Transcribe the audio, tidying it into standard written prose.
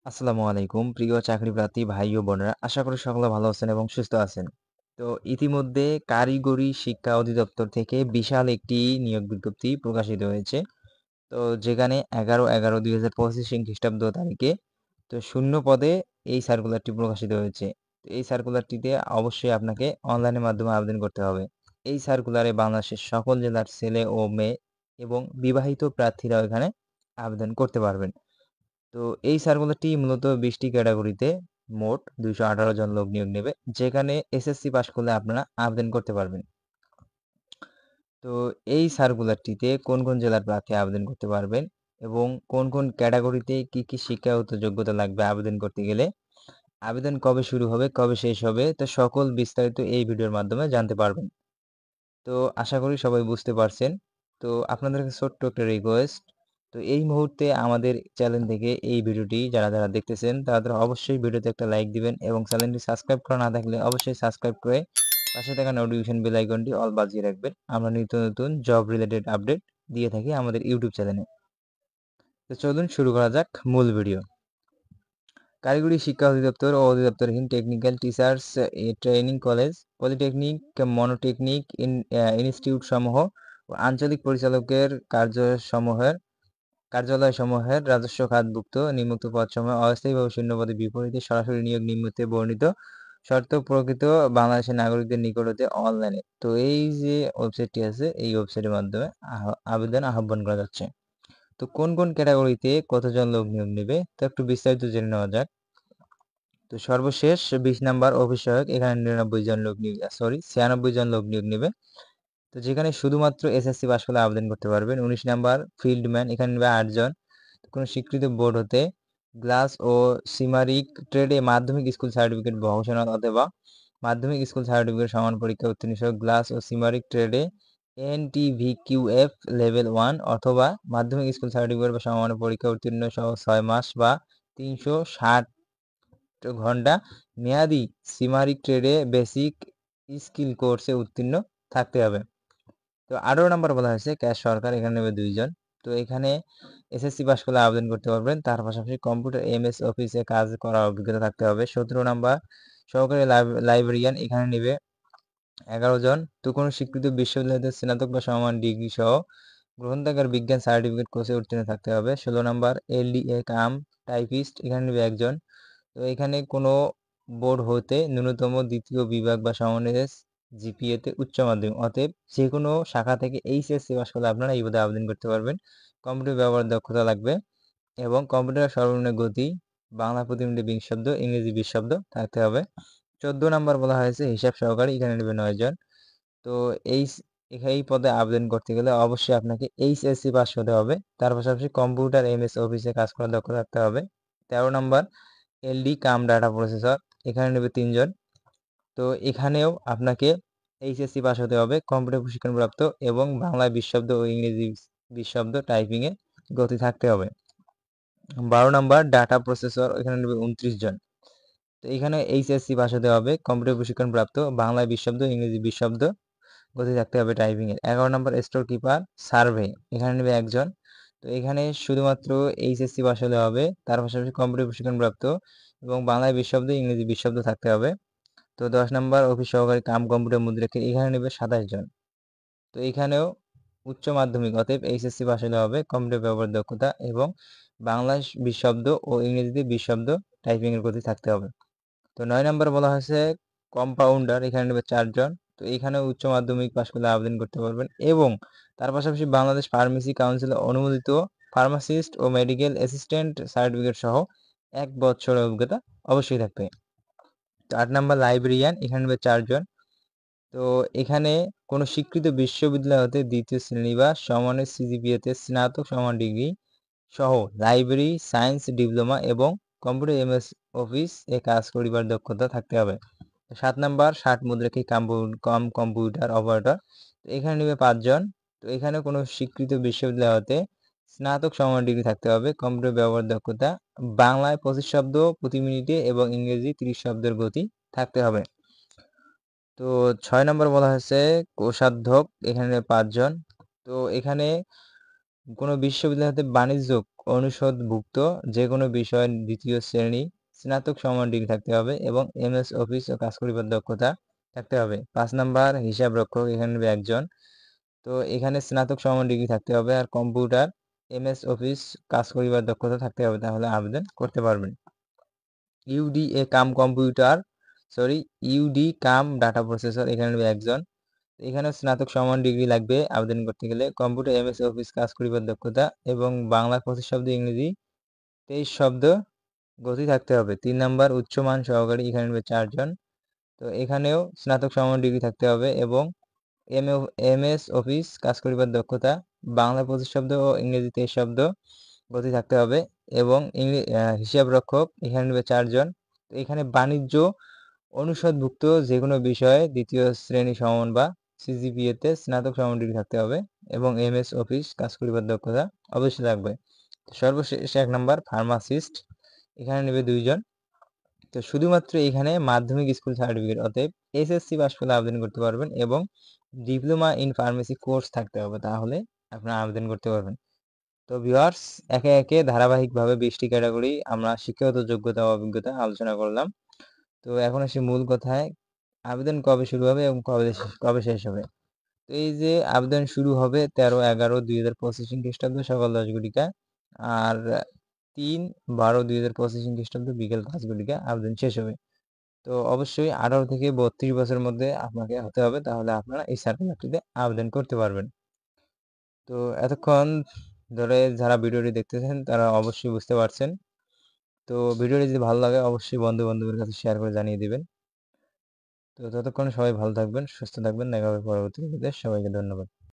আসসালামু আলাইকুম প্রিয় চাকরিপ্রার্থী ভাই ও বোনেরা, আশা করি সকলে ভালো আছেন এবং সুস্থ আছেন। তো ইতিমধ্যে কারিগরি শিক্ষা অধিদপ্তর থেকে বিশাল একটি নিয়োগ বিজ্ঞপ্তি প্রকাশিত হয়েছে। তো যেখানে 11/11/2025 খ্রিস্টাব্দ তারিখে তো শূন্য পদে এই সার্কুলারটি প্রকাশিত হয়েছে। তো এই সার্কুলারটিতে অবশ্যই আপনাকে অনলাইনের মাধ্যমে আবেদন করতে হবে। এই সার্কুলারে বাংলাদেশের সকল জেলার ছেলে ও মেয়ে এবং বিবাহিত প্রার্থীরাও এখানে আবেদন করতে পারবেন। তো এই সার্কুলারটি মূলত 20টি ক্যাটাগরিতে মোট 218 জন লোক নিয়োগ নেবে, যেখানে এসএসসি পাস করলে আপনারা আবেদন করতে পারবেন। তো এই সার্কুলারটিতে কোন কোন জেলার প্রার্থী আবেদন করতে পারবেন এবং কোন কোন ক্যাটাগরিতে কি শিক্ষাগত যোগ্যতা লাগবে আবেদন করতে গেলে, আবেদন কবে শুরু হবে, কবে শেষ হবে, তো সকল বিস্তারিত এই ভিডিওর মাধ্যমে জানতে পারবেন। তো আশা করি সবাই বুঝতে পারছেন। তো আপনাদের কাছে ছোট্ট একটা রিকোয়েস্ট, তো এই মুহূর্তে আমাদের চ্যানেল থেকে এই ভিডিওটি যারা দেখতেছেন তারা অবশ্যই ভিডিওতে একটা লাইক দিবেন এবং চ্যানেলটি সাবস্ক্রাইব করা না থাকলে অবশ্যই সাবস্ক্রাইব করে পাশে থাকা নোটিফিকেশন বেল আইকনটি অল বাজিয়ে রাখবেন। আমরা নিত্য নতুন জব রিলেটেড আপডেট দিয়ে থাকি আমাদের ইউটিউব চ্যানেলে। তো চলুন শুরু করা যাক মূল ভিডিও। কারিগরি শিক্ষা অধিদপ্তর ও অধিদপ্তরহীন technical teachers training college, polytechnic, monotechnic institute সমূহ ও আঞ্চলিক পরিচালকের কার্যালয়সমূহের রাজস্ব খাতভুক্ত নিম্নোক্ত পদসমূহে অস্থায়ীভাবে শূন্য পদে বিপরীতে সরাসরি নিয়োগ নিম্নতে বর্ণিত শর্ত প্রকৃত বাংলাদেশের নাগরিকদের নিকট হতে অনলাইনে। তো এই যে ওয়েবসাইটটি আছে এই ওয়েবসাইটের মাধ্যমে আবেদন আহ্বান করা যাচ্ছে। তো কোন কোন ক্যাটাগরিতে কতজন লোক নিয়োগ নেবে তো একটু বিস্তারিত জেনে নেওয়া যাক। তো সর্বশেষ 20 নাম্বার অফিস সহায়ক, এখানে 96 জন লোক নিয়োগ নেবে। তো যেখানে শুধুমাত্র এসএসসি পাস করলে আবেদন করতে পারবেন। 19 নাম্বার ফিল্ডম্যান, এখানে নেবে 8 জন। কোনো স্বীকৃত বোর্ড হতে গ্লাস ও সিমারিক ট্রেডে মাধ্যমিক স্কুল সার্টিফিকেট বা ঘোষণা অথবা মাধ্যমিক স্কুল সার্টিফিকেট সমান পরীক্ষা উত্তীর্ণ সহ গ্লাস ও সিমারিক ট্রেডে NTVQF লেভেল 1 অথবা মাধ্যমিক স্কুল সার্টিফিকেট বা সমান পরীক্ষা উত্তীর্ণ সহ 6 মাস বা 360 ঘন্টা মেয়াদি সিমারিক ট্রেডে বেসিক স্কিল কোর্সে উত্তীর্ণ থাকতে হবে। তো 18 নম্বর বলা হয়েছে ক্যাশ সরকার, এখানে নেবে 2 জন। তো এখানে এসএসসি পাস করলে আবেদন করতে পারবেন, তার পাশাপাশি কম্পিউটার এমএস অফিসে কাজ করার অভিজ্ঞতা থাকতে হবে। 17 নাম্বার সহকারী লাইব্রেরিয়ান, এখানে নেবে 11 জন। তো কোনো স্বীকৃত বিশ্ববিদ্যালয়তে স্নাতক বা সমমান ডিগ্রি সহ গ্রন্থাগার বিজ্ঞান সার্টিফিকেট কোর্সে উত্তীর্ণ থাকতে হবে। 16 নাম্বার এলডিএ কাম টাইপিস্ট, এখানে নেবে 1 জন। তো এখানে কোনো বোর্ড হতে ন্যূনতম দ্বিতীয় বিভাগ বা সমমানের জিপিএতে উচ্চ মাধ্যমিক, অতএব যে কোনো শাখা থেকে এইচএসসি পাস করলে আপনারা এই পদে আবেদন করতে পারবেন। কম্পিউটার ব্যবহার দক্ষতা লাগবে এবং কম্পিউটার সর্বনিম্ন গতি বাংলা প্রতি মিনিটে 20 শব্দ, ইংরেজি 20 শব্দ থাকতে হবে। 14 নাম্বার বলা হয়েছে হিসাব সহকারী, এখানে নেবে 9 জন। তো এই এই পদে আবেদন করতে গেলে অবশ্যই আপনাকে এইচএসসি পাস হতে হবে, তার পাশাপাশি কম্পিউটার এমএস অফিসে কাজ করার দক্ষতা থাকতে হবে। 13 নাম্বার এলডি কাম ডাটা প্রসেসর, এখানে নেবে 3 জন। তো এখানেও আপনাকে এইচএসসি পাস হতে হবে, কম্পিউটার প্রশিক্ষণপ্রাপ্ত এবং বাংলায় 20 শব্দ ও ইংরেজি 20 শব্দ টাইপিংয়ে গতি থাকতে হবে। 12 নাম্বার ডাটা প্রসেসর, এখানে নেবে 29 জন। তো এখানে এইচএসসি পাস হতে হবে, কম্পিউটার প্রশিক্ষণপ্রাপ্ত, বাংলায় 20 শব্দ, ইংরেজি 20 শব্দ গতি থাকতে হবে টাইপিংয়ের। 11 নাম্বার স্টোর কিপার সার্ভে, এখানে নেবে 1 জন। তো এখানে শুধুমাত্র এইচএসসি পাস হলে হবে, তার পাশাপাশি কম্পিউটার প্রশিক্ষণপ্রাপ্ত এবং বাংলায় 20 শব্দ, ইংরেজি 20 শব্দ থাকতে হবে। তো 10 নাম্বার অফিস সহকারী কাম কম্পিউটার মুদ্রাক্ষী, এখানে নেবে 27 জন। তো এখানেও উচ্চ মাধ্যমিক, অতএব এইচএসসি পাস হলে হবে, কম্পিউটার ব্যবহার দক্ষতা এবং বাংলায় 20 শব্দ ও ইংরেজিতে 20 শব্দ টাইপিংয়ের গতি থাকতে হবে। তো 9 নাম্বার বলা হয়েছে কম্পাউন্ডার, এখানে নেবে 4 জন। তো এখানে উচ্চ মাধ্যমিক পাস করলে আবেদন করতে পারবেন এবং তার পাশাপাশি বাংলাদেশ ফার্মেসি কাউন্সিলে অনুমোদিত ফার্মাসিস্ট ও মেডিকেল অ্যাসিস্ট্যান্ট সার্টিফিকেট সহ 1 বছরের অভিজ্ঞতা অবশ্যই থাকবে। তো 8 নাম্বার লাইব্রেরিয়ান, এখানে নেবে 4 জন। তো এখানে কোনো স্বীকৃত বিশ্ববিদ্যালয় হতে দ্বিতীয় শ্রেণী বা সমানের সিজিপিএতে স্নাতক সমান ডিগ্রি সহ লাইব্রেরি সায়েন্স ডিপ্লোমা এবং কম্পিউটার এমএস অফিস এ কাজ করিবার দক্ষতা থাকতে হবে। 7 নাম্বার 60 মুদ্রাক্ষী কম্পিউটার অপারেটর, তো এখানে নেবে 5 জন। তো এখানে কোনো স্বীকৃত বিশ্ববিদ্যালয় হতে স্নাতক সমান ডিগ্রি থাকতে হবে, কম্পিউটার ব্যবহার দক্ষতা বাংলায় 25 শব্দ প্রতি মিনিটে এবং ইংরেজি 30 শব্দের গতি থাকতে হবে। তো 6 নম্বর বলা হয়েছে কোষাধ্যক্ষ, এখানে 5 জন। তো এখানে কোনো বিশ্ববিদ্যালয় হতে বাণিজ্য অনুষদভুক্ত যেকোনো বিষয়ের ২য় শ্রেণী স্নাতক সমান ডিগ্রি থাকতে হবে এবং এমএস অফিস ও কাজ করিবার দক্ষতা থাকতে হবে। ৫ নাম্বার হিসাবরক্ষক, এখানে নেবে একজন। তো এখানে স্নাতক সমান ডিগ্রি থাকতে হবে আর কম্পিউটার, এমএস অফিস কাজ করিবার দক্ষতা থাকতে হবে, তাহলে আবেদন করতে পারবেন। ইউডি কাম ডাটা প্রসেসর, এখানে নেবে একজন। এখানে স্নাতক সমান ডিগ্রি লাগবে আবেদন করতে গেলে। কম্পিউটার, এমএস অফিস কাজ করিবার দক্ষতা এবং বাংলা 25 শব্দ, ইংরেজি 23 শব্দ গতি থাকতে হবে। ৩ নাম্বার উচ্চমান সহকারী, এখানে নেবে 4 জন। তো এখানেও স্নাতক সমান ডিগ্রি থাকতে হবে এবং এমএস অফিস কাজ করিবার দক্ষতা, বাংলা 25 শব্দ ও ইংরেজি 23 শব্দ গতি থাকতে হবে এবং হিসাবরক্ষক, এখানে নেবে 4 জন। তো এখানে বাণিজ্য অনুষদভুক্ত যেকোনো বিষয়ে ২য় শ্রেণী সমান বা সিজিপিএতে স্নাতক সমান ডিগ্রি থাকতে হবে এবং এমএস অফিস কাজ করিবার দক্ষতা অবশ্যই লাগবে। সর্বশেষ ১ নাম্বার ফার্মাসিস্ট, এখানে নেবে 2 জন। তো শুধুমাত্র এখানে মাধ্যমিক স্কুল সার্টিফিকেট, অতএব এসএসসি পাস করলে আবেদন করতে পারবেন এবং ডিপ্লোমা ইন ফার্মেসি কোর্স থাকতে হবে, তাহলে আপনারা আবেদন করতে পারবেন। তো ভিউয়ার্স, একে একে ধারাবাহিকভাবে 20টি ক্যাটাগরি আমরা শিক্ষাগত যোগ্যতা ও অভিজ্ঞতা আলোচনা করলাম। তো এখন আসি মূল কথায়, আবেদন কবে শুরু হবে এবং কবে শেষ হবে। তো এই যে আবেদন শুরু হবে 13/11/2025 খ্রিস্টাব্দ সকাল 10 ঘটিকা আর 3/12/2025 খ্রিস্টাব্দ বিকেল 5 ঘটিকা আবেদন শেষ হবে। তো অবশ্যই 18 থেকে 32 বছরের মধ্যে আপনাকে হতে হবে, তাহলে আপনারা এই সার্কুলারটিতে আবেদন করতে পারবেন। তো এতক্ষণ ধরে যারা ভিডিওটি দেখতেছেন তারা অবশ্যই বুঝতে পারছেন। তো ভিডিওটি যদি ভালো লাগে অবশ্যই বন্ধু-বান্ধবের কাছে শেয়ার করে জানিয়ে দিবেন। তো ততক্ষণ সবাই ভালো থাকবেন, সুস্থ থাকবেন। দেখা হবে পরবর্তী ভিডিওতে। সবাইকে ধন্যবাদ।